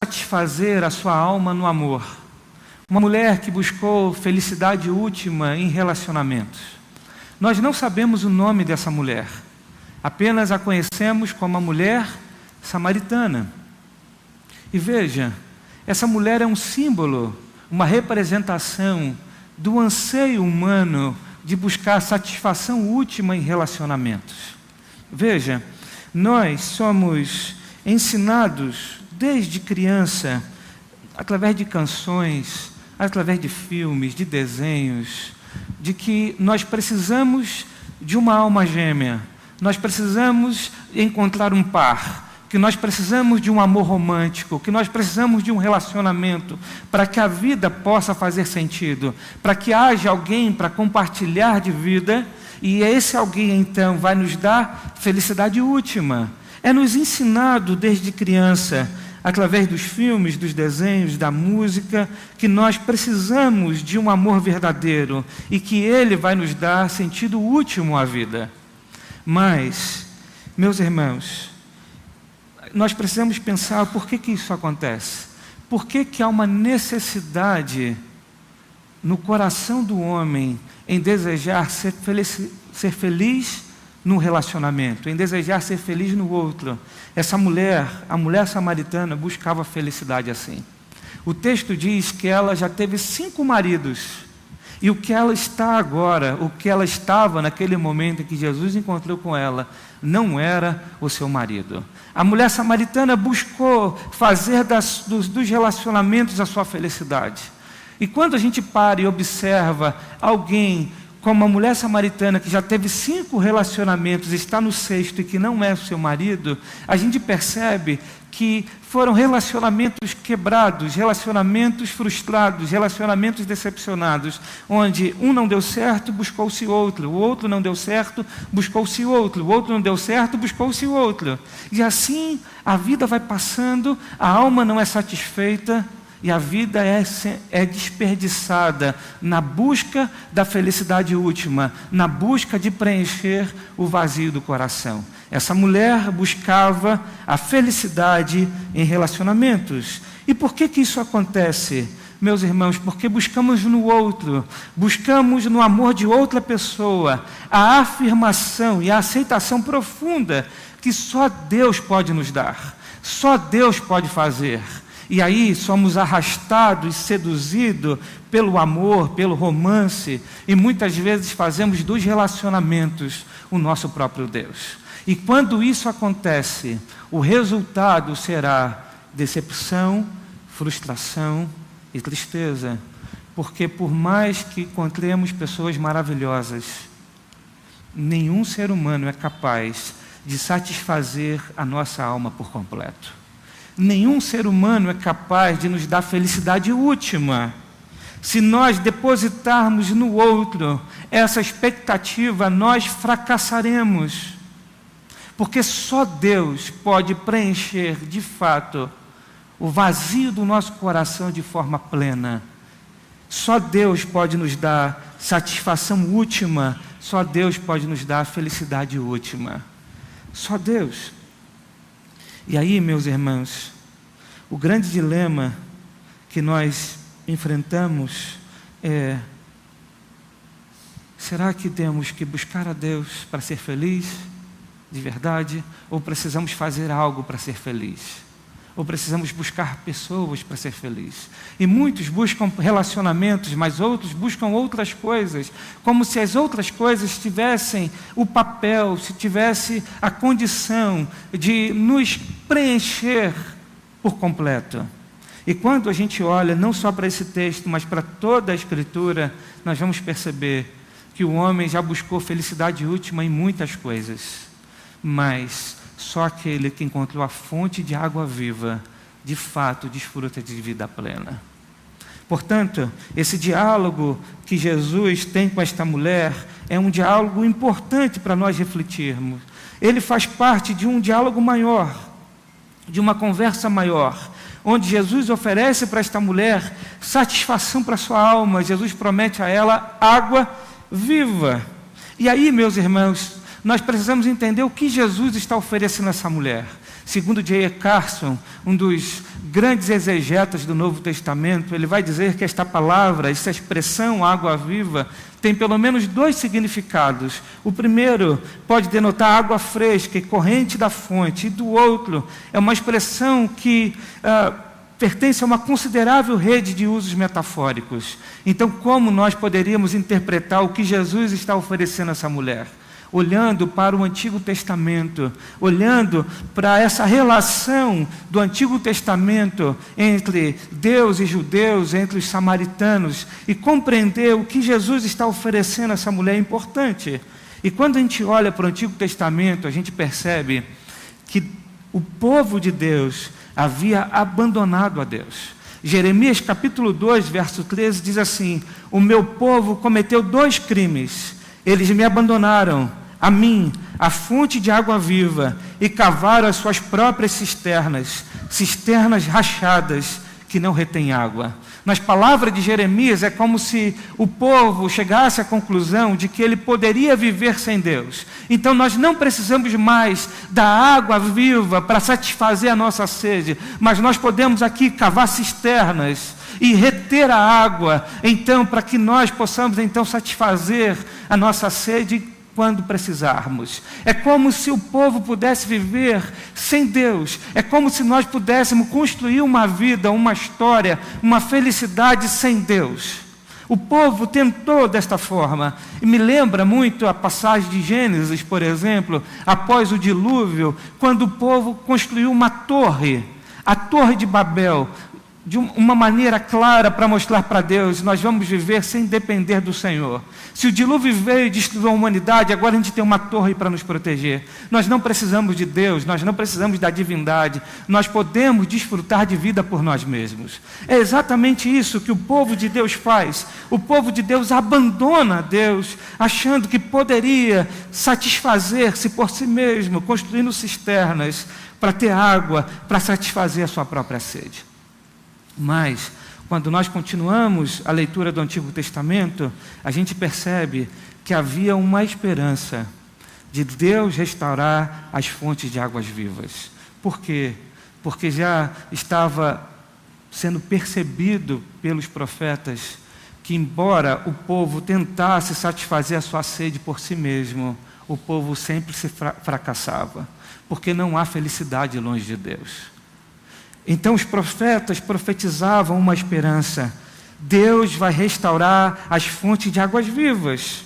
satisfazer a sua alma no amor. Uma mulher que buscou felicidade última em relacionamentos. Nós não sabemos o nome dessa mulher, apenas a conhecemos como a mulher samaritana. E veja, essa mulher é um símbolo, uma representação do anseio humano de buscar satisfação última em relacionamentos. Veja, nós somos ensinados desde criança, através de canções, através de filmes, de desenhos, de que nós precisamos de uma alma gêmea, nós precisamos encontrar um par, que nós precisamos de um amor romântico, que nós precisamos de um relacionamento para que a vida possa fazer sentido, para que haja alguém para compartilhar de vida, e esse alguém então vai nos dar felicidade última. É nos ensinado desde criança, através dos filmes, dos desenhos, da música, que nós precisamos de um amor verdadeiro e que ele vai nos dar sentido último à vida. Mas, meus irmãos, nós precisamos pensar por que isso acontece. Por que há uma necessidade no coração do homem em desejar ser feliz no relacionamento, em desejar ser feliz no outro. Essa mulher, a mulher samaritana, buscava felicidade assim. O texto diz que ela já teve 5 maridos. E o que ela está agora, o que ela estava naquele momento em que Jesus encontrou com ela, não era o seu marido. A mulher samaritana buscou fazer dos relacionamentos a sua felicidade. E quando a gente para e observa alguém como a mulher samaritana, que já teve 5 relacionamentos, está no 6º e que não é o seu marido, a gente percebe que foram relacionamentos quebrados, relacionamentos frustrados, relacionamentos decepcionados, onde um não deu certo, buscou-se outro, o outro não deu certo, buscou-se outro, o outro não deu certo, buscou-se outro. E assim a vida vai passando, a alma não é satisfeita, e a vida é desperdiçada na busca da felicidade última, na busca de preencher o vazio do coração. Essa mulher buscava a felicidade em relacionamentos. E por que isso acontece, meus irmãos? Porque buscamos no outro, buscamos no amor de outra pessoa, a afirmação e a aceitação profunda que só Deus pode nos dar, só Deus pode fazer. E aí somos arrastados, seduzidos pelo amor, pelo romance, e muitas vezes fazemos dos relacionamentos o nosso próprio Deus. E quando isso acontece, o resultado será decepção, frustração e tristeza. Porque por mais que encontremos pessoas maravilhosas, nenhum ser humano é capaz de satisfazer a nossa alma por completo. Nenhum ser humano é capaz de nos dar felicidade última. Se nós depositarmos no outro essa expectativa, nós fracassaremos. Porque só Deus pode preencher, de fato, o vazio do nosso coração de forma plena. Só Deus pode nos dar satisfação última. Só Deus pode nos dar felicidade última. Só Deus. E aí, meus irmãos, o grande dilema que nós enfrentamos é: será que temos que buscar a Deus para ser feliz de verdade? Ou precisamos fazer algo para ser feliz? Ou precisamos buscar pessoas para ser feliz? E muitos buscam relacionamentos, mas outros buscam outras coisas, como se as outras coisas tivessem o papel, se tivesse a condição de nos preencher por completo. E quando a gente olha não só para esse texto, mas para toda a Escritura, nós vamos perceber que o homem já buscou felicidade última em muitas coisas, mas só aquele que encontrou a fonte de água viva, de fato, desfruta de vida plena. Portanto, esse diálogo que Jesus tem com esta mulher é um diálogo importante para nós refletirmos. Ele faz parte de um diálogo maior, de uma conversa maior, onde Jesus oferece para esta mulher satisfação para a sua alma. Jesus promete a ela água viva. E aí, meus irmãos, nós precisamos entender o que Jesus está oferecendo a essa mulher. Segundo J.E. Carson, um dos grandes exegetas do Novo Testamento, ele vai dizer que esta palavra, essa expressão água viva, tem pelo menos 2 significados. O primeiro pode denotar água fresca e corrente da fonte, e do outro é uma expressão que pertence a uma considerável rede de usos metafóricos. Então, como nós poderíamos interpretar o que Jesus está oferecendo a essa mulher? Olhando para o Antigo Testamento, olhando para essa relação do Antigo Testamento entre Deus e judeus, entre os samaritanos, e compreender o que Jesus está oferecendo a essa mulher é importante. E quando a gente olha para o Antigo Testamento, a gente percebe que o povo de Deus havia abandonado a Deus. Jeremias capítulo 2, verso 13 diz assim: o meu povo cometeu 2 crimes. Eles me abandonaram, a mim, a fonte de água viva, e cavaram as suas próprias cisternas, cisternas rachadas que não retêm água. Nas palavras de Jeremias, é como se o povo chegasse à conclusão de que ele poderia viver sem Deus. Então nós não precisamos mais da água viva para satisfazer a nossa sede, mas nós podemos aqui cavar cisternas e reter a água, então, para que nós possamos então satisfazer a nossa sede quando precisarmos. É como se o povo pudesse viver sem Deus. É como se nós pudéssemos construir uma vida, uma história, uma felicidade sem Deus. O povo tentou desta forma. E me lembra muito a passagem de Gênesis, por exemplo, após o dilúvio, quando o povo construiu uma torre, a Torre de Babel, de uma maneira clara para mostrar para Deus: nós vamos viver sem depender do Senhor. Se o dilúvio veio e destruiu a humanidade, agora a gente tem uma torre para nos proteger. Nós não precisamos de Deus, nós não precisamos da divindade, nós podemos desfrutar de vida por nós mesmos. É exatamente isso que o povo de Deus faz. O povo de Deus abandona Deus, achando que poderia satisfazer-se por si mesmo, construindo cisternas para ter água, para satisfazer a sua própria sede. Mas, quando nós continuamos a leitura do Antigo Testamento, a gente percebe que havia uma esperança de Deus restaurar as fontes de águas vivas. Por quê? Porque já estava sendo percebido pelos profetas que, embora o povo tentasse satisfazer a sua sede por si mesmo, o povo sempre se fracassava, porque não há felicidade longe de Deus. Então os profetas profetizavam uma esperança: Deus vai restaurar as fontes de águas vivas.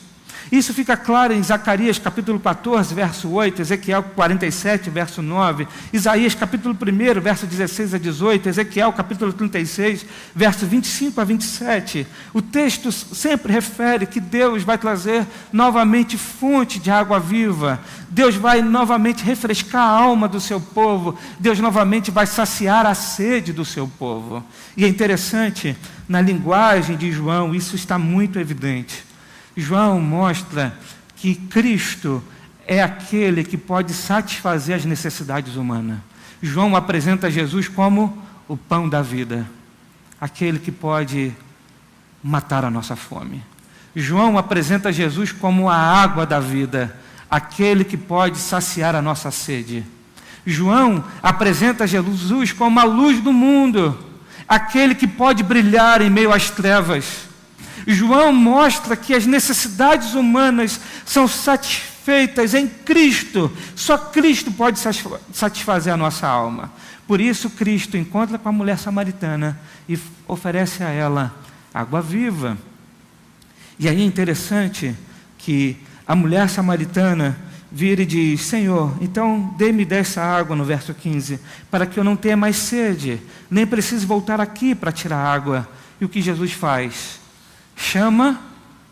Isso fica claro em Zacarias capítulo 14, verso 8, Ezequiel 47, verso 9, Isaías capítulo 1, verso 16 a 18, Ezequiel capítulo 36, verso 25 a 27. O texto sempre refere que Deus vai trazer novamente fonte de água viva. Deus vai novamente refrescar a alma do seu povo. Deus novamente vai saciar a sede do seu povo. E é interessante, na linguagem de João, isso está muito evidente. João mostra que Cristo é aquele que pode satisfazer as necessidades humanas. João apresenta Jesus como o pão da vida, aquele que pode matar a nossa fome. João apresenta Jesus como a água da vida, aquele que pode saciar a nossa sede. João apresenta Jesus como a luz do mundo, aquele que pode brilhar em meio às trevas. João mostra que as necessidades humanas são satisfeitas em Cristo. Só Cristo pode satisfazer a nossa alma. Por isso Cristo encontra com a mulher samaritana e oferece a ela água viva. E aí é interessante que a mulher samaritana vira e diz: Senhor, então dê-me dessa água, no verso 15, para que eu não tenha mais sede, nem precise voltar aqui para tirar água. E o que Jesus faz? Chama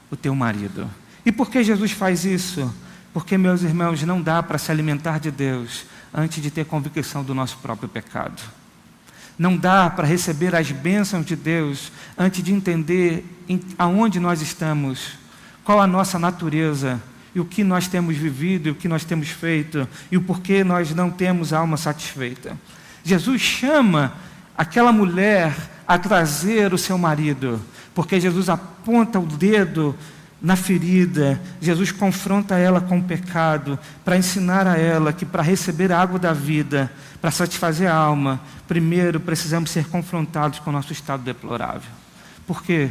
o teu marido. E por que Jesus faz isso? Porque, meus irmãos, não dá para se alimentar de Deus antes de ter convicção do nosso próprio pecado. Não dá para receber as bênçãos de Deus antes de entender aonde nós estamos, qual a nossa natureza, e o que nós temos vivido, e o que nós temos feito, e o porquê nós não temos a alma satisfeita. Jesus chama aquela mulher a trazer o seu marido, porque Jesus aponta o dedo na ferida, Jesus confronta ela com o pecado, para ensinar a ela que para receber a água da vida, para satisfazer a alma, primeiro precisamos ser confrontados com o nosso estado deplorável. Por quê?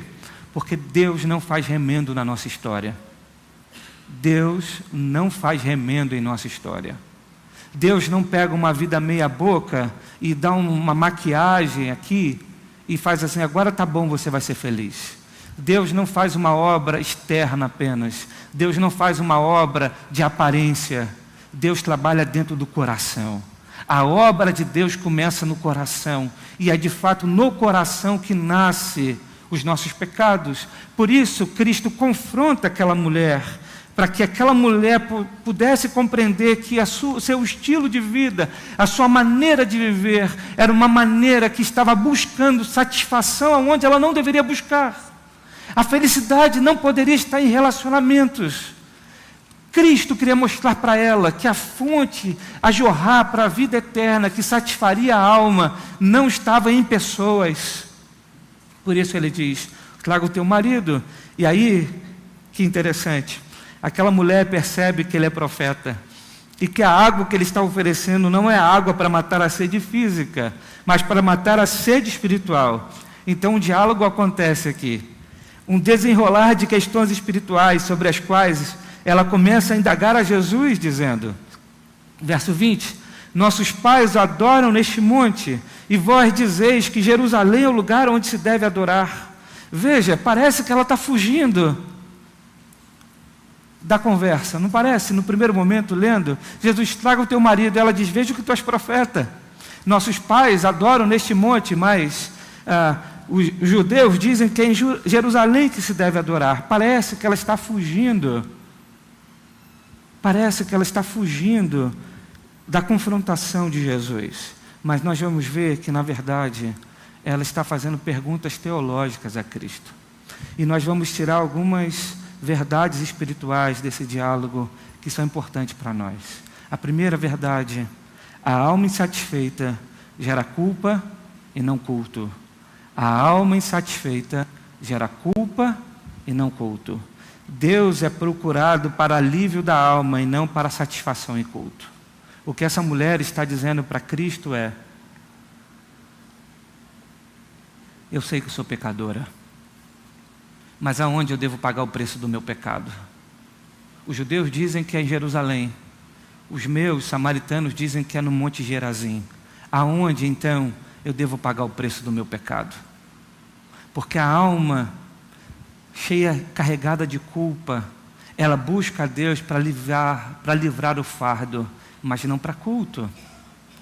Porque Deus não faz remendo na nossa história. Deus não faz remendo em nossa história. Deus não pega uma vida meia boca e dá uma maquiagem aqui e faz assim, agora tá bom, você vai ser feliz. Deus não faz uma obra externa apenas. Deus não faz uma obra de aparência. Deus trabalha dentro do coração. A obra de Deus começa no coração. E é de fato no coração que nasce os nossos pecados. Por isso, Cristo confronta aquela mulher, para que aquela mulher pudesse compreender que o seu estilo de vida, a sua maneira de viver, era uma maneira que estava buscando satisfação onde ela não deveria buscar. A felicidade não poderia estar em relacionamentos. Cristo queria mostrar para ela que a fonte a jorrar para a vida eterna, que satisfaria a alma, não estava em pessoas. Por isso ele diz, traga o teu marido. E aí, que interessante, aquela mulher percebe que ele é profeta e que a água que ele está oferecendo não é água para matar a sede física, mas para matar a sede espiritual. Então um diálogo acontece aqui, um desenrolar de questões espirituais sobre as quais ela começa a indagar a Jesus, dizendo, verso 20, nossos pais adoram neste monte, e vós dizeis que Jerusalém é o lugar onde se deve adorar. Veja, parece que ela está fugindo da conversa, não parece? No primeiro momento, lendo, Jesus, traga o teu marido, ela diz, veja que tu és profeta. Nossos pais adoram neste monte, mas os judeus dizem que é em Jerusalém que se deve adorar. Parece que ela está fugindo. Parece que ela está fugindo da confrontação de Jesus. Mas nós vamos ver que, na verdade, ela está fazendo perguntas teológicas a Cristo. E nós vamos tirar algumas verdades espirituais desse diálogo que são importantes para nós. A primeira verdade, a alma insatisfeita gera culpa e não culto. A alma insatisfeita gera culpa e não culto. Deus é procurado para alívio da alma e não para satisfação e culto. O que essa mulher está dizendo para Cristo é, eu sei que sou pecadora, mas aonde eu devo pagar o preço do meu pecado? Os judeus dizem que é em Jerusalém. Os meus samaritanos dizem que é no Monte Gerazim. Aonde, então, eu devo pagar o preço do meu pecado? Porque a alma, cheia, carregada de culpa, ela busca a Deus para livrar o fardo, mas não para culto.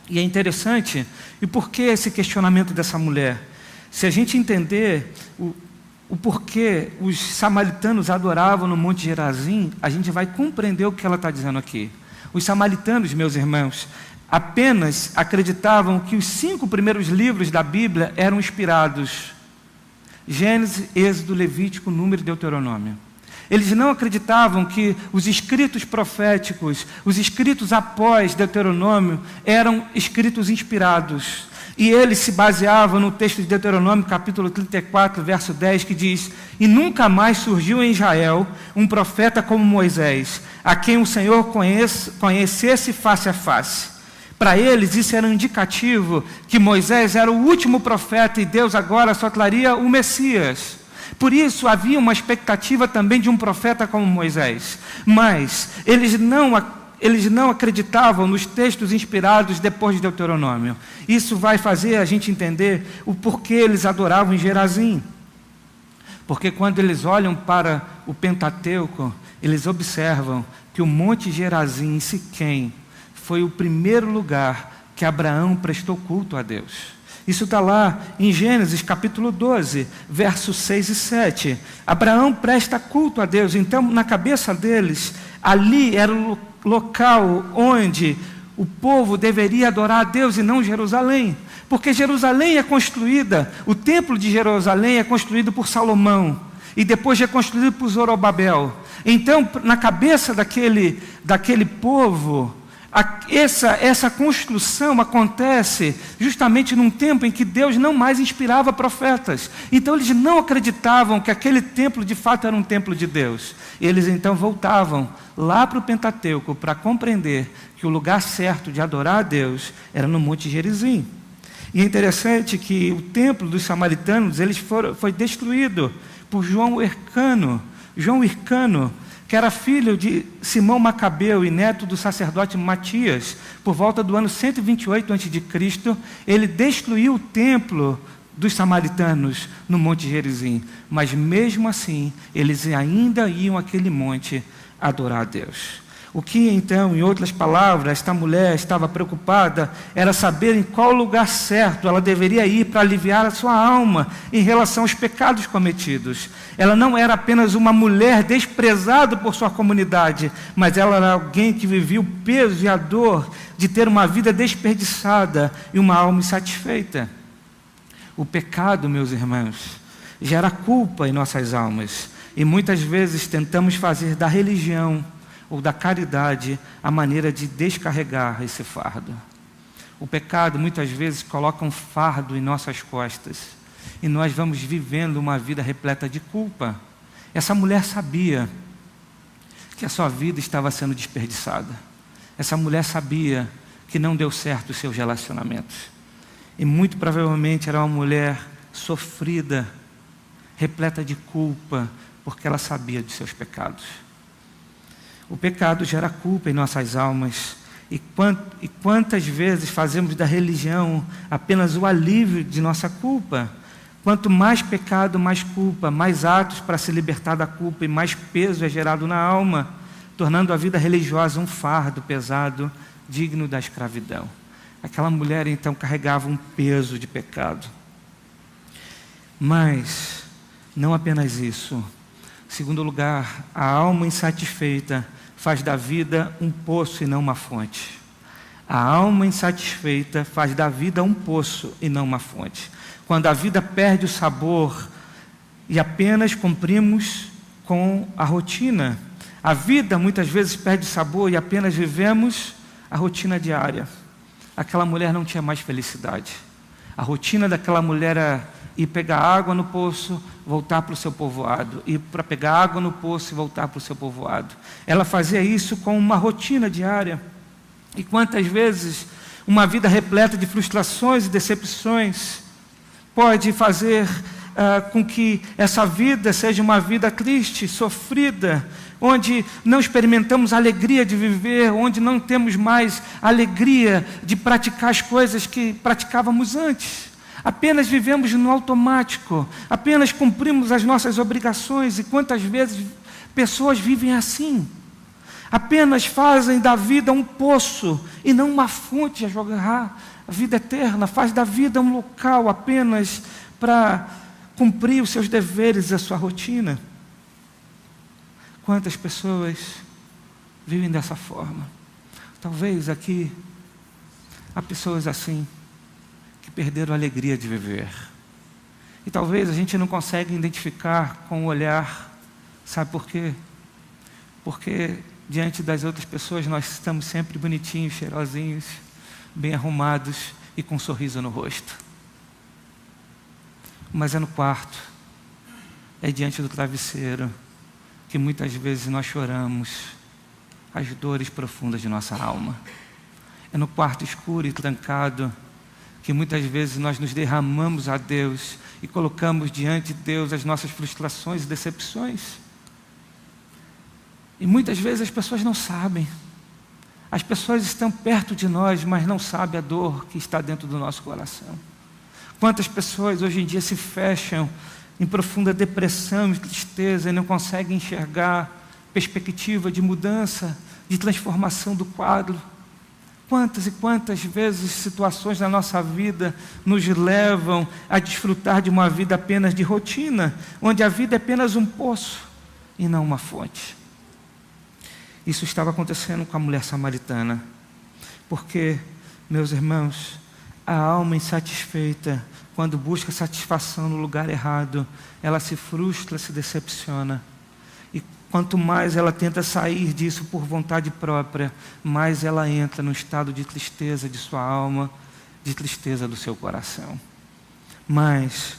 E é interessante, e por que esse questionamento dessa mulher? Se a gente entender o porquê os samaritanos adoravam no Monte Gerazim, a gente vai compreender o que ela está dizendo aqui. Os samaritanos, meus irmãos, apenas acreditavam que os 5 primeiros livros da Bíblia eram inspirados. Gênesis, Êxodo, Levítico, Número e Deuteronômio. Eles não acreditavam que os escritos proféticos, os escritos após Deuteronômio, eram escritos inspirados. E eles se baseavam no texto de Deuteronômio, capítulo 34, verso 10, que diz, e nunca mais surgiu em Israel um profeta como Moisés, a quem o Senhor conhecesse face a face. Para eles isso era um indicativo que Moisés era o último profeta e Deus agora só traria o Messias. Por isso havia uma expectativa também de um profeta como Moisés. Mas eles não acreditavam nos textos inspirados depois de Deuteronômio. Isso vai fazer a gente entender o porquê eles adoravam em Gerazim. Porque quando eles olham para o Pentateuco, eles observam que o Monte Gerazim em Siquém foi o primeiro lugar que Abraão prestou culto a Deus. Isso está lá em Gênesis capítulo 12, versos 6 e 7. Abraão presta culto a Deus. Então, na cabeça deles, ali era o local onde o povo deveria adorar a Deus e não Jerusalém. Porque Jerusalém é construída, o templo de Jerusalém é construído por Salomão e depois reconstruído por Zorobabel. Então, na cabeça daquele povo, Essa construção acontece justamente num tempo em que Deus não mais inspirava profetas. Então eles não acreditavam que aquele templo de fato era um templo de Deus. Eles então voltavam lá para o Pentateuco para compreender que o lugar certo de adorar a Deus era no Monte Gerizim. E é interessante que o templo dos samaritanos foi destruído por João Hircano. João Hircano, que era filho de Simão Macabeu e neto do sacerdote Matias, por volta do ano 128 a.C., ele destruiu o templo dos samaritanos no Monte Gerizim. Mas mesmo assim, eles ainda iam àquele monte adorar a Deus. O que então, em outras palavras, esta mulher estava preocupada era saber em qual lugar certo ela deveria ir para aliviar a sua alma em relação aos pecados cometidos. Ela não era apenas uma mulher desprezada por sua comunidade, mas ela era alguém que vivia o peso e a dor de ter uma vida desperdiçada e uma alma insatisfeita. O pecado, meus irmãos, gera culpa em nossas almas, e muitas vezes tentamos fazer da religião ou da caridade a maneira de descarregar esse fardo. O pecado muitas vezes coloca um fardo em nossas costas e nós vamos vivendo uma vida repleta de culpa. Essa mulher sabia que a sua vida estava sendo desperdiçada. Essa mulher sabia que não deu certo os seus relacionamentos. E muito provavelmente era uma mulher sofrida, repleta de culpa, porque ela sabia de seus pecados. O pecado gera culpa em nossas almas. E quantas vezes fazemos da religião apenas o alívio de nossa culpa? Quanto mais pecado, mais culpa, mais atos para se libertar da culpa e mais peso é gerado na alma, tornando a vida religiosa um fardo pesado, digno da escravidão. Aquela mulher então carregava um peso de pecado. Mas não apenas isso. Em segundo lugar, a alma insatisfeita faz da vida um poço e não uma fonte. A alma insatisfeita faz da vida um poço e não uma fonte. Quando a vida perde o sabor e apenas cumprimos com a rotina. A vida muitas vezes perde o sabor e apenas vivemos a rotina diária. Aquela mulher não tinha mais felicidade. A rotina daquela mulher era ir pegar água no poço, voltar para o seu povoado. Ir para pegar água no poço e voltar para o seu povoado. Ela fazia isso com uma rotina diária. E quantas vezes uma vida repleta de frustrações e decepções pode fazer com que essa vida seja uma vida triste, sofrida, onde não experimentamos a alegria de viver, onde não temos mais a alegria de praticar as coisas que praticávamos antes. Apenas vivemos no automático, apenas cumprimos as nossas obrigações. E quantas vezes pessoas vivem assim? Apenas fazem da vida um poço e não uma fonte a jogar a vida eterna. Faz da vida um local apenas para cumprir os seus deveres, a sua rotina. Quantas pessoas vivem dessa forma? Talvez aqui há pessoas assim, que perderam a alegria de viver. E talvez a gente não consiga identificar com o olhar. Sabe por quê? Porque diante das outras pessoas nós estamos sempre bonitinhos, cheirosinhos, bem arrumados e com um sorriso no rosto. Mas é no quarto, é diante do travesseiro, que muitas vezes nós choramos as dores profundas de nossa alma. É no quarto escuro e trancado que muitas vezes nós nos derramamos a Deus e colocamos diante de Deus as nossas frustrações e decepções. E muitas vezes as pessoas não sabem. As pessoas estão perto de nós, mas não sabem a dor que está dentro do nosso coração. Quantas pessoas hoje em dia se fecham em profunda depressão e tristeza e não conseguem enxergar perspectiva de mudança, de transformação do quadro. Quantas e quantas vezes situações na nossa vida nos levam a desfrutar de uma vida apenas de rotina, onde a vida é apenas um poço e não uma fonte. Isso estava acontecendo com a mulher samaritana, porque, meus irmãos, a alma insatisfeita, quando busca satisfação no lugar errado, ela se frustra, se decepciona. E quanto mais ela tenta sair disso por vontade própria, mais ela entra no estado de tristeza de sua alma, de tristeza do seu coração. Mas,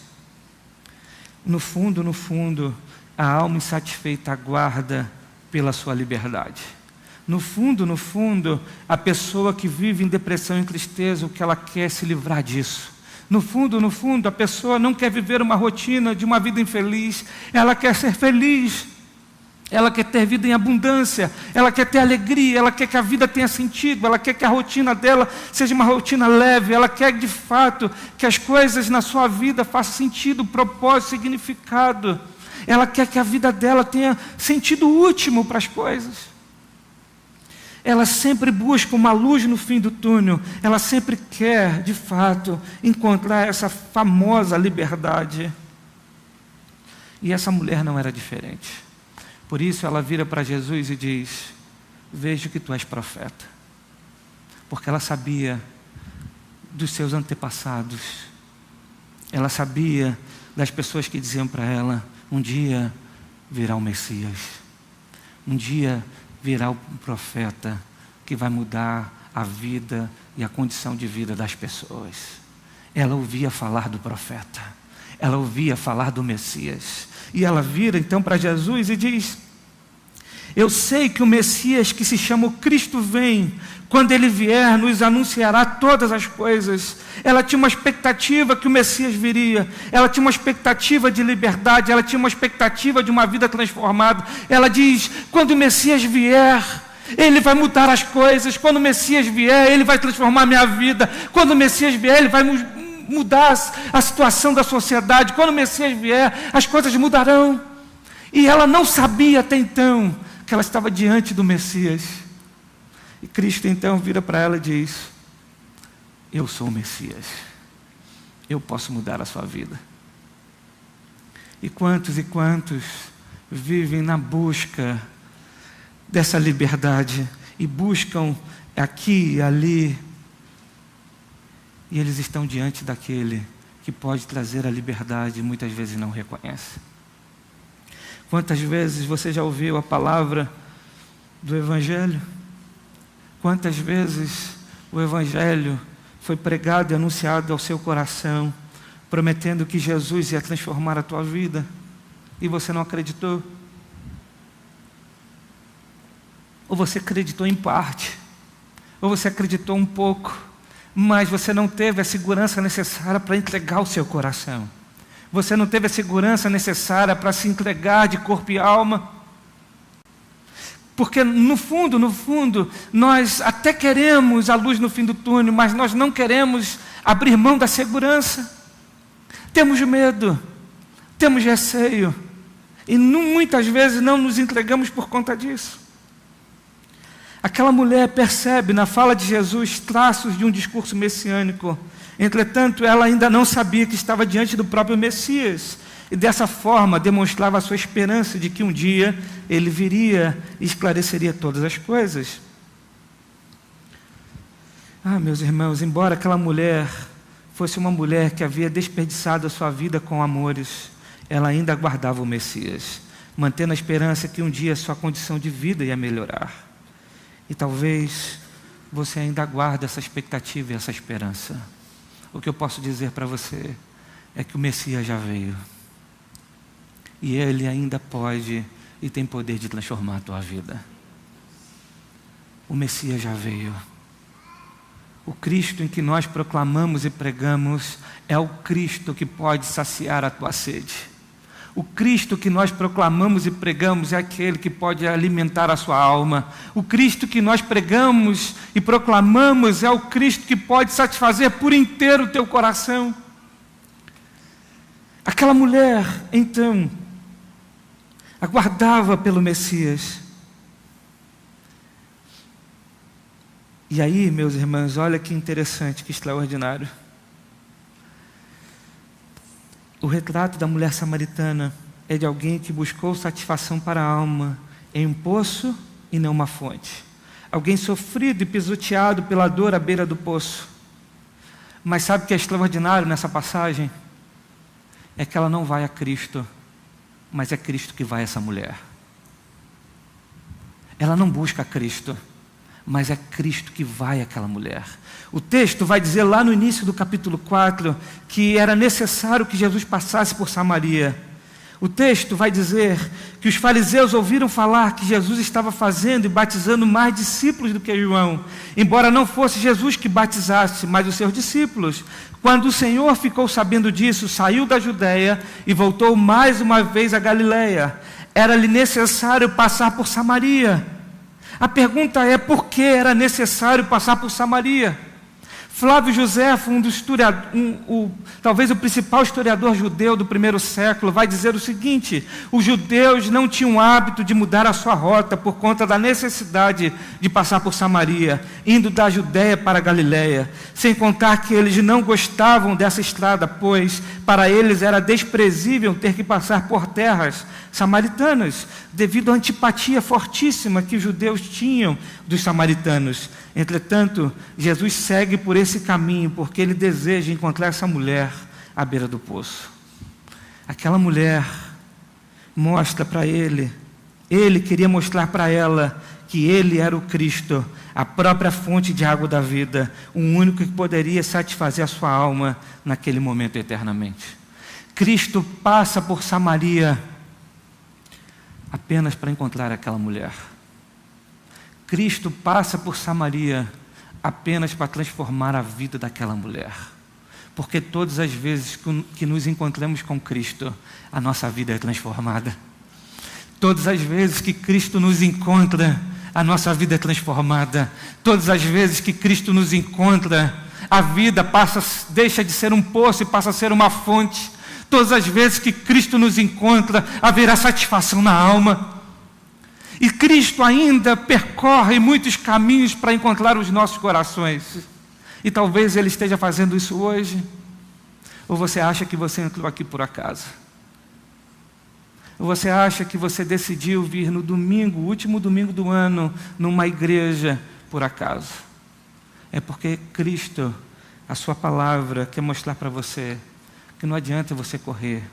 no fundo, a alma insatisfeita aguarda pela sua liberdade. No fundo, a pessoa que vive em depressão e tristeza, o que ela quer é se livrar disso. No fundo, a pessoa não quer viver uma rotina de uma vida infeliz, ela quer ser feliz, ela quer ter vida em abundância, ela quer ter alegria, ela quer que a vida tenha sentido, ela quer que a rotina dela seja uma rotina leve, ela quer de fato que as coisas na sua vida façam sentido, propósito, significado. Ela quer que a vida dela tenha sentido último para as coisas. Ela sempre busca uma luz no fim do túnel, ela sempre quer, de fato, encontrar essa famosa liberdade. E essa mulher não era diferente. Por isso ela vira para Jesus e diz: vejo que tu és profeta. Porque ela sabia dos seus antepassados. Ela sabia das pessoas que diziam para ela: um dia virá o Messias. Um dia virá o profeta que vai mudar a vida e a condição de vida das pessoas. Ela ouvia falar do profeta. Ela ouvia falar do Messias. E ela vira então para Jesus e diz: eu sei que o Messias, que se chama o Cristo, vem. Quando ele vier, nos anunciará todas as coisas. Ela tinha uma expectativa que o Messias viria. Ela tinha uma expectativa de liberdade. Ela tinha uma expectativa de uma vida transformada. Ela diz: quando o Messias vier, ele vai mudar as coisas. Quando o Messias vier, ele vai transformar a minha vida. Quando o Messias vier, ele vai mudar a situação da sociedade. Quando o Messias vier, as coisas mudarão. E ela não sabia até então que ela estava diante do Messias. E Cristo então vira para ela e diz: eu sou o Messias, eu posso mudar a sua vida. E quantos vivem na busca dessa liberdade, e buscam aqui e ali, e eles estão diante daquele que pode trazer a liberdade, e muitas vezes não reconhecem. Quantas vezes você já ouviu a palavra do Evangelho? Quantas vezes o Evangelho foi pregado e anunciado ao seu coração, prometendo que Jesus ia transformar a tua vida, e você não acreditou? Ou você acreditou em parte, ou você acreditou um pouco, mas você não teve a segurança necessária para entregar o seu coração. Você não teve a segurança necessária para se entregar de corpo e alma. Porque no fundo, nós até queremos a luz no fim do túnel, mas nós não queremos abrir mão da segurança. Temos medo, temos receio, e muitas vezes não nos entregamos por conta disso. Aquela mulher percebe na fala de Jesus traços de um discurso messiânico. Entretanto, ela ainda não sabia que estava diante do próprio Messias. E dessa forma demonstrava a sua esperança de que um dia ele viria e esclareceria todas as coisas. Meus irmãos, embora aquela mulher fosse uma mulher que havia desperdiçado a sua vida com amores, ela ainda aguardava o Messias, mantendo a esperança que um dia sua condição de vida ia melhorar. E talvez você ainda aguarde essa expectativa e essa esperança. O que eu posso dizer para você é que o Messias já veio. E Ele ainda pode e tem poder de transformar a tua vida. O Messias já veio. O Cristo em que nós proclamamos e pregamos é o Cristo que pode saciar a tua sede. O Cristo que nós proclamamos e pregamos é aquele que pode alimentar a sua alma. O Cristo que nós pregamos e proclamamos é o Cristo que pode satisfazer por inteiro o teu coração. Aquela mulher, então, aguardava pelo Messias. E aí, meus irmãos, olha que interessante, que extraordinário. O retrato da mulher samaritana é de alguém que buscou satisfação para a alma em um poço e não uma fonte. Alguém sofrido e pisoteado pela dor à beira do poço. Mas sabe o que é extraordinário nessa passagem? É que ela não vai a Cristo, mas é Cristo que vai a essa mulher. ela não busca Cristo, mas é Cristo que vai àquela mulher. O texto vai dizer lá no início do capítulo 4 que era necessário que Jesus passasse por Samaria. O texto vai dizer que os fariseus ouviram falar que Jesus estava fazendo e batizando mais discípulos do que João, embora não fosse Jesus que batizasse, mas os seus discípulos. Quando o Senhor ficou sabendo disso, saiu da Judeia e voltou mais uma vez a Galileia. Era-lhe necessário passar por Samaria. A pergunta é: por que era necessário passar por Samaria? Flávio Josefo, talvez o principal historiador judeu do primeiro século, vai dizer o seguinte: os judeus não tinham hábito de mudar a sua rota por conta da necessidade de passar por Samaria, indo da Judéia para a Galiléia, sem contar que eles não gostavam dessa estrada, pois para eles era desprezível ter que passar por terras samaritanas, devido à antipatia fortíssima que os judeus tinham dos samaritanos. Entretanto, Jesus segue por esse caminho porque ele deseja encontrar essa mulher à beira do poço. Aquela mulher mostra para ele queria mostrar para ela que ele era o Cristo, a própria fonte de água da vida, o único que poderia satisfazer a sua alma naquele momento eternamente. Cristo passa por Samaria apenas para encontrar aquela mulher. Cristo passa por Samaria apenas para transformar a vida daquela mulher. Porque todas as vezes que nos encontramos com Cristo, a nossa vida é transformada. Todas as vezes que Cristo nos encontra, a nossa vida é transformada. Todas as vezes que Cristo nos encontra, a vida deixa de ser um poço e passa a ser uma fonte. Todas as vezes que Cristo nos encontra, haverá satisfação na alma. E Cristo ainda percorre muitos caminhos para encontrar os nossos corações. E talvez Ele esteja fazendo isso hoje. Ou você acha que você entrou aqui por acaso? Ou você acha que você decidiu vir no domingo, último domingo do ano, numa igreja por acaso? É porque Cristo, a sua palavra, quer mostrar para você que não adianta você correr,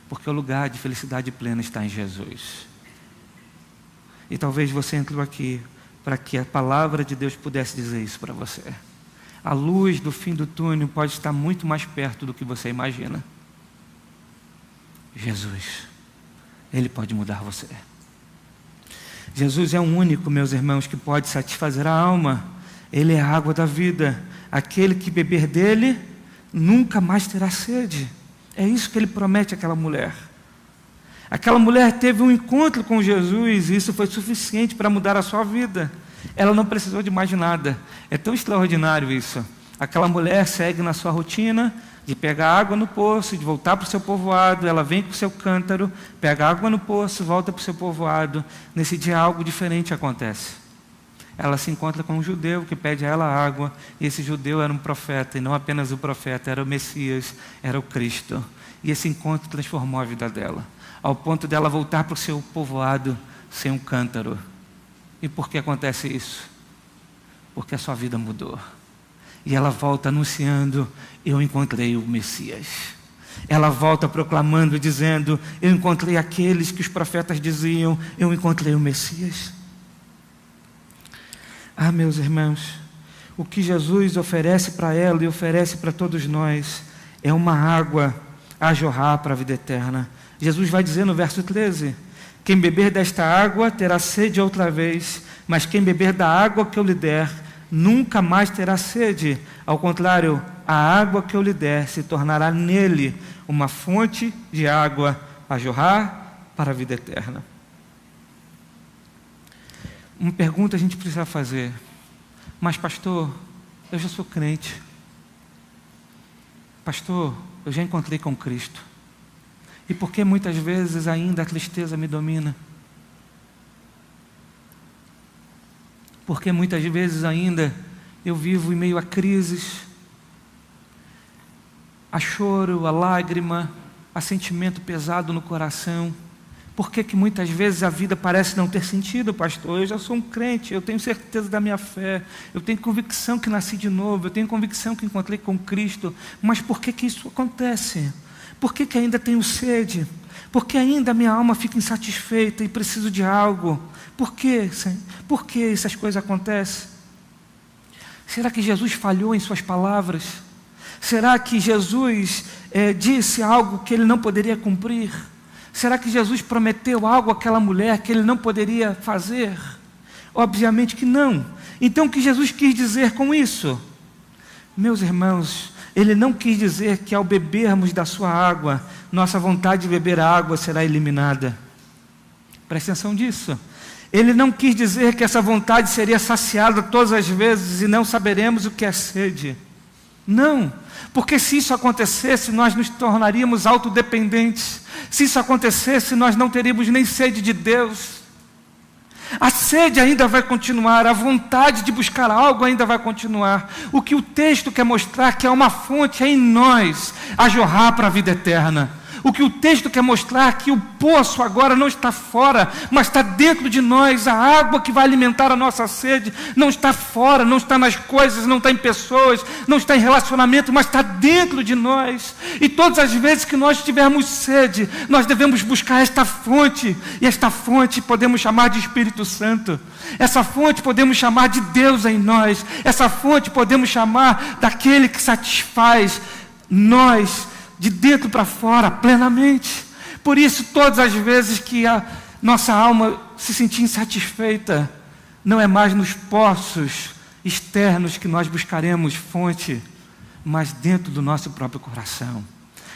porque o lugar de felicidade plena está em Jesus. E talvez você entrou aqui para que a palavra de Deus pudesse dizer isso para você. A luz do fim do túnel pode estar muito mais perto do que você imagina. Jesus, Ele pode mudar você. Jesus é o único, meus irmãos, que pode satisfazer a alma. Ele é a água da vida. Aquele que beber dele nunca mais terá sede. É isso que Ele promete àquela mulher. Aquela mulher teve um encontro com Jesus e isso foi suficiente para mudar a sua vida. Ela não precisou de mais nada. É tão extraordinário isso. Aquela mulher segue na sua rotina de pegar água no poço, de voltar para o seu povoado. Ela vem com o seu cântaro, pega água no poço, volta para o seu povoado. Nesse dia algo diferente acontece. Ela se encontra com um judeu que pede a ela água. E esse judeu era um profeta, e não apenas o profeta, era o Messias, era o Cristo. E esse encontro transformou a vida dela, ao ponto dela voltar para o seu povoado sem um cântaro. E por que acontece isso? Porque a sua vida mudou. E ela volta anunciando: eu encontrei o Messias. Ela volta proclamando, dizendo: eu encontrei aqueles que os profetas diziam, eu encontrei o Messias. Ah, meus irmãos, o que Jesus oferece para ela e oferece para todos nós é uma água a jorrar para a vida eterna. Jesus vai dizer no verso 13: quem beber desta água terá sede outra vez, mas quem beber da água que eu lhe der, nunca mais terá sede. Ao contrário, a água que eu lhe der se tornará nele uma fonte de água a jorrar para a vida eterna. Uma pergunta a gente precisa fazer: mas pastor, eu já sou crente. Pastor, eu já encontrei com Cristo. E por que muitas vezes ainda a tristeza me domina? Por que muitas vezes ainda eu vivo em meio a crises, a choro, a lágrima, a sentimento pesado no coração? Por que muitas vezes a vida parece não ter sentido, pastor? Eu já sou um crente, eu tenho certeza da minha fé, eu tenho convicção que nasci de novo, eu tenho convicção que encontrei com Cristo, mas por que isso acontece? Por que que ainda tenho sede? Por que ainda minha alma fica insatisfeita e preciso de algo? Por quê, Senhor? Por que essas coisas acontecem? Será que Jesus falhou em suas palavras? Será que Jesus disse algo que ele não poderia cumprir? Será que Jesus prometeu algo àquela mulher que ele não poderia fazer? Obviamente que não. Então o que Jesus quis dizer com isso? Meus irmãos, ele não quis dizer que ao bebermos da sua água, nossa vontade de beber a água será eliminada. Preste atenção nisso. Ele não quis dizer que essa vontade seria saciada todas as vezes e não saberemos o que é sede. Não, porque se isso acontecesse, nós nos tornaríamos autodependentes. Se isso acontecesse, nós não teríamos nem sede de Deus. A sede ainda vai continuar, a vontade de buscar algo ainda vai continuar. O que o texto quer mostrar que é uma fonte em nós a jorrar para a vida eterna. O que o texto quer mostrar é que o poço agora não está fora, mas está dentro de nós. A água que vai alimentar a nossa sede não está fora, não está nas coisas, não está em pessoas, não está em relacionamento, mas está dentro de nós. E todas as vezes que nós tivermos sede, nós devemos buscar esta fonte. E esta fonte podemos chamar de Espírito Santo. Essa fonte podemos chamar de Deus em nós. Essa fonte podemos chamar daquele que satisfaz nós de dentro para fora, plenamente. Por isso, todas as vezes que a nossa alma se sentir insatisfeita, não é mais nos poços externos que nós buscaremos fonte, mas dentro do nosso próprio coração.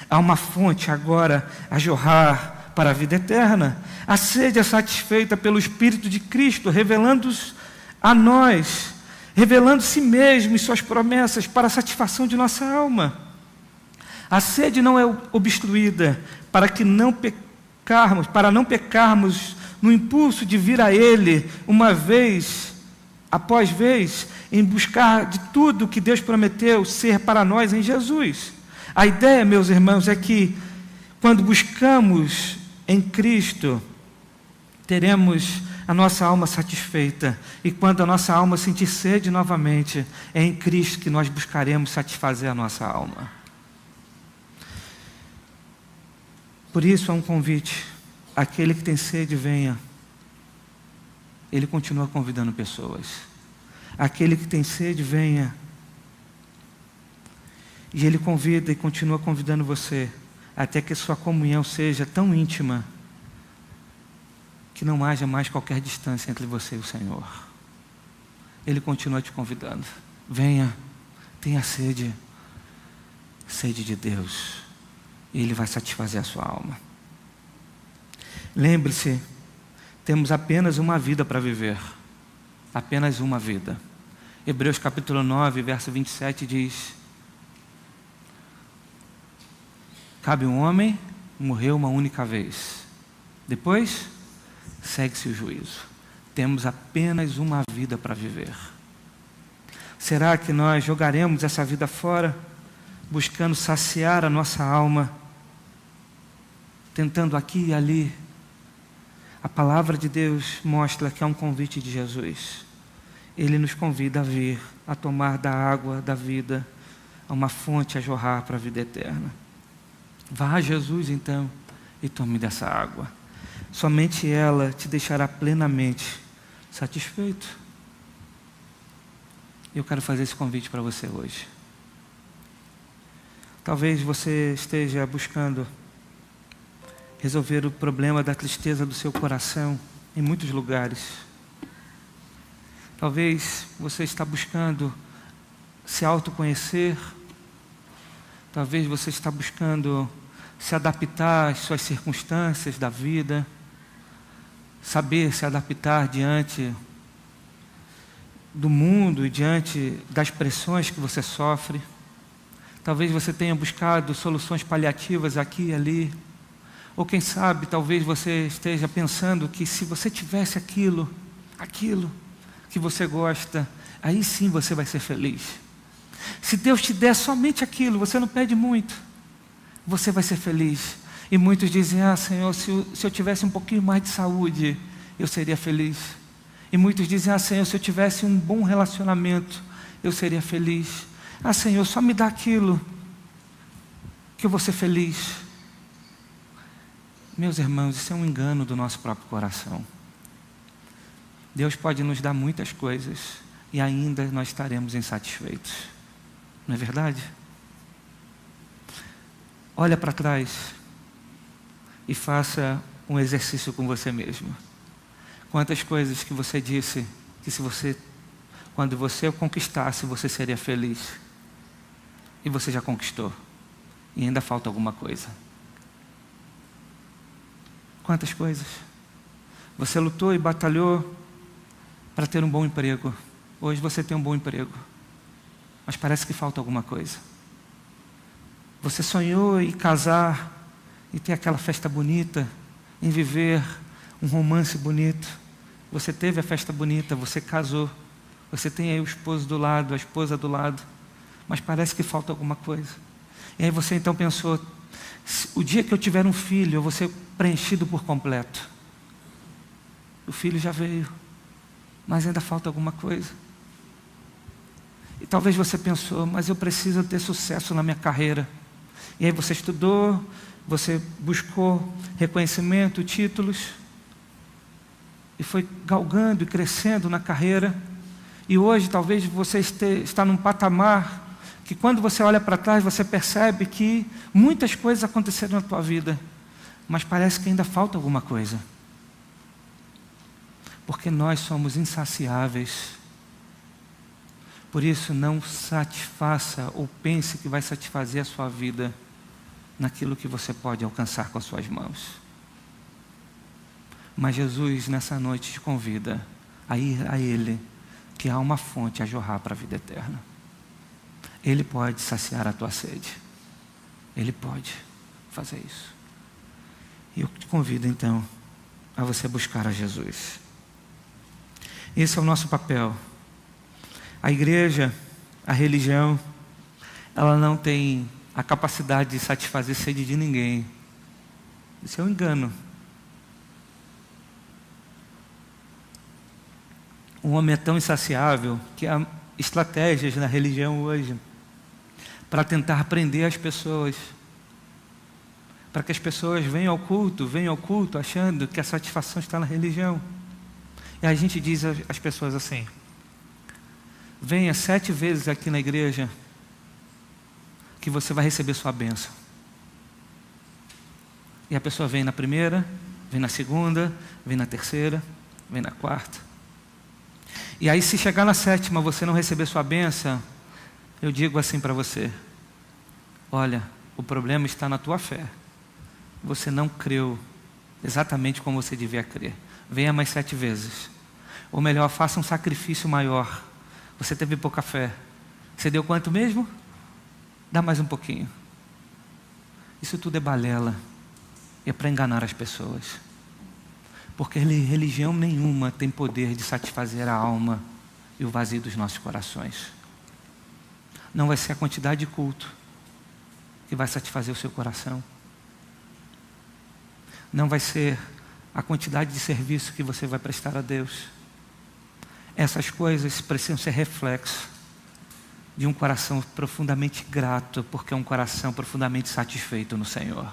Há uma fonte agora a jorrar para a vida eterna. A sede é satisfeita pelo Espírito de Cristo, revelando-se a nós, revelando si mesmo e suas promessas para a satisfação de nossa alma. A sede não é obstruída para não pecarmos no impulso de vir a Ele uma vez após vez, em buscar de tudo que Deus prometeu ser para nós em Jesus. A ideia, meus irmãos, é que quando buscamos em Cristo, teremos a nossa alma satisfeita. E quando a nossa alma sentir sede novamente, é em Cristo que nós buscaremos satisfazer a nossa alma. Por isso é um convite. Aquele que tem sede, venha. Ele continua convidando pessoas. Aquele que tem sede, venha. E Ele convida e continua convidando você, até que sua comunhão seja tão íntima, que não haja mais qualquer distância entre você e o Senhor. Ele continua te convidando. Venha, tenha sede. Sede de Deus. E Ele vai satisfazer a sua alma. Lembre-se, temos apenas uma vida para viver. Apenas uma vida. Hebreus capítulo 9, verso 27 diz: cabe um homem morrer uma única vez. Depois, segue-se o juízo. Temos apenas uma vida para viver. Será que nós jogaremos essa vida fora, buscando saciar a nossa alma, tentando aqui e ali? A palavra de Deus mostra que é um convite de Jesus. Ele nos convida a vir, a tomar da água da vida, a uma fonte a jorrar para a vida eterna. Vá a Jesus então e tome dessa água. Somente ela te deixará plenamente satisfeito. Eu quero fazer esse convite para você hoje. Talvez você esteja buscando resolver o problema da tristeza do seu coração em muitos lugares. Talvez você está buscando se autoconhecer. Talvez você está buscando se adaptar às suas circunstâncias da vida, saber se adaptar diante do mundo e diante das pressões que você sofre. Talvez você tenha buscado soluções paliativas aqui e ali. Ou quem sabe, talvez você esteja pensando que se você tivesse aquilo que você gosta, aí sim você vai ser feliz. Se Deus te der somente aquilo, você não pede muito, você vai ser feliz. E muitos dizem: Senhor, se eu tivesse um pouquinho mais de saúde, eu seria feliz. E muitos dizem: Senhor, se eu tivesse um bom relacionamento, eu seria feliz. Senhor, só me dá aquilo que eu vou ser feliz. Meus irmãos, isso é um engano do nosso próprio coração. Deus pode nos dar muitas coisas e ainda nós estaremos insatisfeitos. Não é verdade? Olha para trás e faça um exercício com você mesmo. Quantas coisas que você disse que quando você conquistasse, você seria feliz. E você já conquistou. E ainda falta alguma coisa. Quantas coisas? Você lutou e batalhou para ter um bom emprego. Hoje você tem um bom emprego. Mas parece que falta alguma coisa. Você sonhou em casar e ter aquela festa bonita, em viver um romance bonito. Você teve a festa bonita, você casou. Você tem aí o esposo do lado, a esposa do lado. Mas parece que falta alguma coisa. E aí você então pensou, o dia que eu tiver um filho, eu vou ser preenchido por completo. O filho já veio, mas ainda falta alguma coisa. E talvez você pensou, mas eu preciso ter sucesso na minha carreira. E aí você estudou, você buscou reconhecimento, títulos, e foi galgando e crescendo na carreira. E hoje talvez você está num patamar que quando você olha para trás, você percebe que muitas coisas aconteceram na tua vida, mas parece que ainda falta alguma coisa. Porque nós somos insaciáveis. Por isso, não satisfaça ou pense que vai satisfazer a sua vida naquilo que você pode alcançar com as suas mãos. Mas Jesus, nessa noite, te convida a ir a Ele, que há uma fonte a jorrar para a vida eterna. Ele pode saciar a tua sede. Ele pode fazer isso. E eu te convido, então, a você buscar a Jesus. Esse é o nosso papel. A igreja, a religião, ela não tem a capacidade de satisfazer a sede de ninguém. Isso é um engano. O homem é tão insaciável que há estratégias na religião hoje para tentar prender as pessoas, para que as pessoas venham ao culto achando que a satisfação está na religião. E a gente diz às pessoas assim: venha 7 vezes aqui na igreja que você vai receber sua bênção. E a pessoa vem na primeira, vem na segunda, vem na terceira, vem na quarta. E aí, se chegar na 7ª você não receber sua bênção, eu digo assim para você: olha, o problema está na tua fé. Você não creu exatamente como você devia crer. Venha mais 7 vezes. Ou melhor, faça um sacrifício maior. Você teve pouca fé. Você deu quanto mesmo? Dá mais um pouquinho. Isso tudo é balela. É para enganar as pessoas. Porque religião nenhuma tem poder de satisfazer a alma e o vazio dos nossos corações. Não vai ser a quantidade de culto que vai satisfazer o seu coração. Não vai ser a quantidade de serviço que você vai prestar a Deus. Essas coisas precisam ser reflexo de um coração profundamente grato, porque é um coração profundamente satisfeito no Senhor.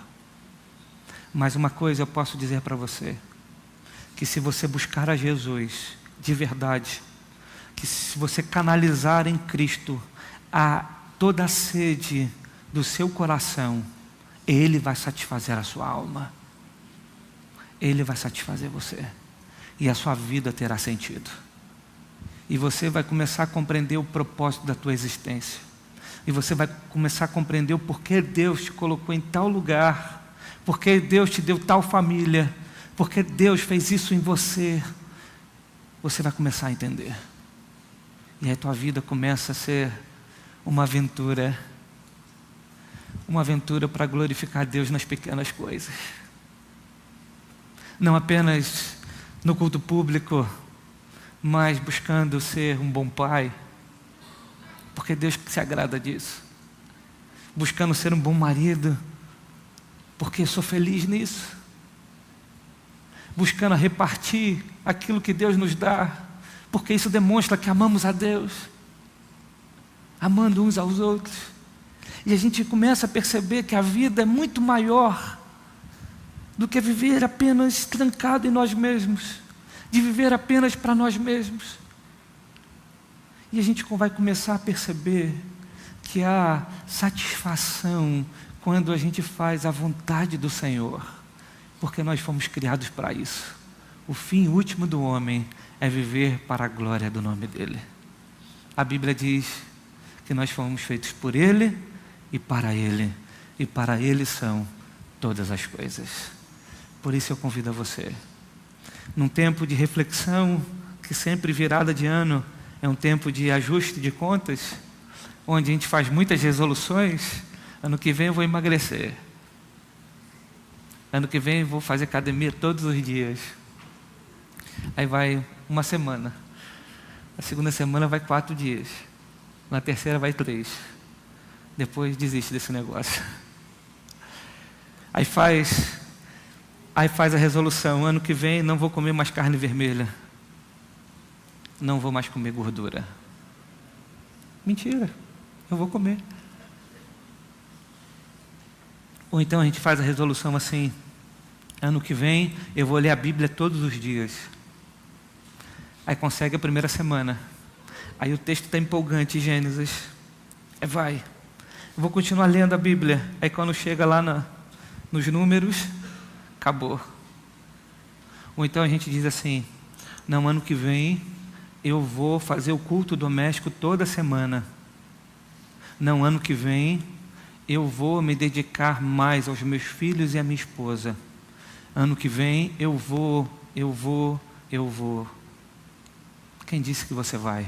Mas uma coisa eu posso dizer para você, que se você buscar a Jesus de verdade, que se você canalizar em Cristo toda a sede do seu coração, Ele vai satisfazer a sua alma. Ele vai satisfazer você. E a sua vida terá sentido. E você vai começar a compreender o propósito da tua existência. E você vai começar a compreender o porquê Deus te colocou em tal lugar. Porque Deus te deu tal família. Porque Deus fez isso em você. Você vai começar a entender. E aí a tua vida começa a ser uma aventura. Uma aventura para glorificar Deus nas pequenas coisas. Não apenas no culto público, mas buscando ser um bom pai. Porque Deus se agrada disso. Buscando ser um bom marido. Porque eu sou feliz nisso. Buscando repartir aquilo que Deus nos dá, porque isso demonstra que amamos a Deus, amando uns aos outros. E a gente começa a perceber que a vida é muito maior do que viver apenas trancado em nós mesmos, de viver apenas para nós mesmos. E a gente vai começar a perceber que há satisfação quando a gente faz a vontade do Senhor, porque nós fomos criados para isso. O fim último do homem é viver para a glória do nome dEle. A Bíblia diz que nós fomos feitos por Ele e para Ele são todas as coisas. Por isso eu convido a você, num tempo de reflexão, que sempre virada de ano é um tempo de ajuste de contas, onde a gente faz muitas resoluções. Ano que vem eu vou emagrecer. Ano que vem eu vou fazer academia todos os dias. Aí vai uma semana. Na segunda semana vai 4 dias. Na terceira vai 3. Depois desiste desse negócio. Aí faz a resolução. Ano que vem não vou comer mais carne vermelha. Não vou mais comer gordura. Mentira. Eu vou comer. Ou então a gente faz a resolução assim: ano que vem eu vou ler a Bíblia todos os dias. Aí consegue a primeira semana. Aí o texto está empolgante, Gênesis. Vai. Eu vou continuar lendo a Bíblia. Aí quando chega lá nos números, acabou. Ou então a gente diz assim: não, ano que vem eu vou fazer o culto doméstico toda semana. Não, ano que vem eu vou me dedicar mais aos meus filhos e à minha esposa. Ano que vem eu vou. Quem disse que você vai?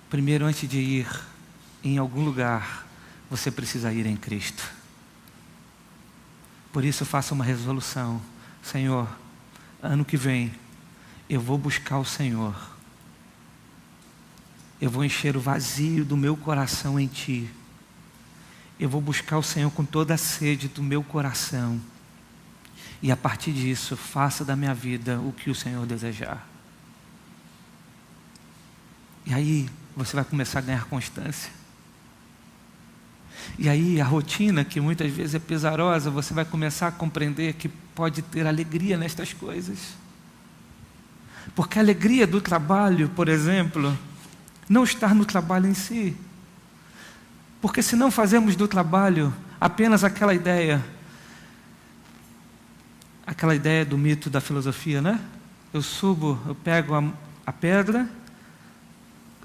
Primeiro, antes de ir em algum lugar, você precisa ir em Cristo. Por isso faça uma resolução: Senhor, ano que vem eu vou buscar o Senhor. Eu vou encher o vazio do meu coração em Ti. Eu vou buscar o Senhor com toda a sede do meu coração. E a partir disso, faça da minha vida o que o Senhor desejar. E aí, você vai começar a ganhar constância. E aí, a rotina, que muitas vezes é pesarosa, você vai começar a compreender que pode ter alegria nestas coisas. Porque a alegria do trabalho, por exemplo, não está no trabalho em si. Porque se não fazemos do trabalho apenas aquela ideia do mito da filosofia, né? Eu pego a pedra,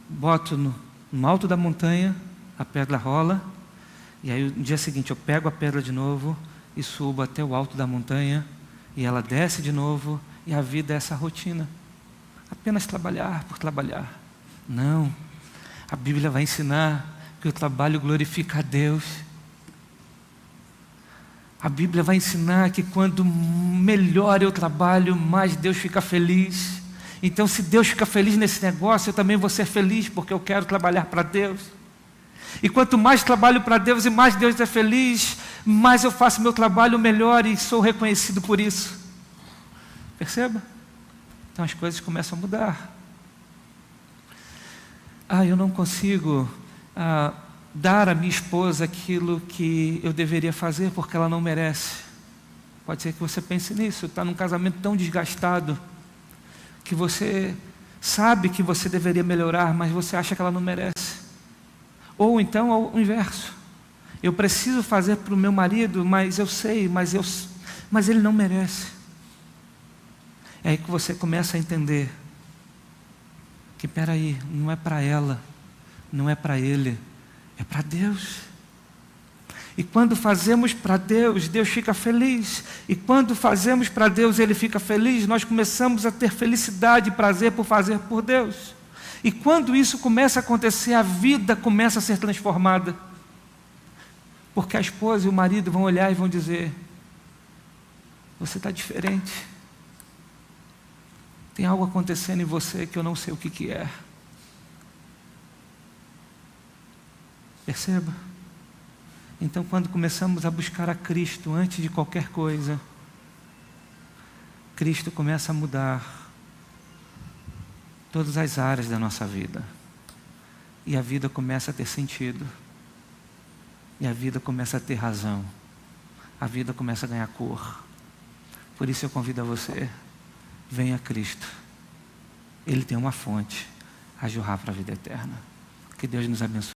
boto no alto da montanha, a pedra rola, e aí no dia seguinte eu pego a pedra de novo e subo até o alto da montanha, e ela desce de novo, e a vida é essa rotina. Apenas trabalhar por trabalhar. Não. A Bíblia vai ensinar que o trabalho glorifica a Deus. A Bíblia vai ensinar que quando melhor eu trabalho, mais Deus fica feliz. Então, se Deus fica feliz nesse negócio, eu também vou ser feliz, porque eu quero trabalhar para Deus. E quanto mais trabalho para Deus e mais Deus é feliz, mais eu faço meu trabalho melhor e sou reconhecido por isso. Perceba? Então as coisas começam a mudar. Eu não consigo dar à minha esposa aquilo que eu deveria fazer porque ela não merece. Pode ser que você pense nisso. Está num casamento tão desgastado que você sabe que você deveria melhorar, mas você acha que ela não merece. Ou então ao inverso: eu preciso fazer para o meu marido, mas eu sei, mas ele não merece. É aí que você começa a entender que, peraí, não é para ela, não é para ele, é para Deus. E quando fazemos para Deus, Deus fica feliz. E quando fazemos para Deus, Ele fica feliz. Nós começamos a ter felicidade e prazer por fazer por Deus. E quando isso começa a acontecer, a vida começa a ser transformada. Porque a esposa e o marido vão olhar e vão dizer: você está diferente. Tem algo acontecendo em você que eu não sei o que é. Perceba? Então, quando começamos a buscar a Cristo antes de qualquer coisa, Cristo começa a mudar todas as áreas da nossa vida. E a vida começa a ter sentido. E a vida começa a ter razão. a vida começa a ganhar cor. Por isso eu convido a você, venha a Cristo. Ele tem uma fonte a jorrar para a vida eterna. Que Deus nos abençoe.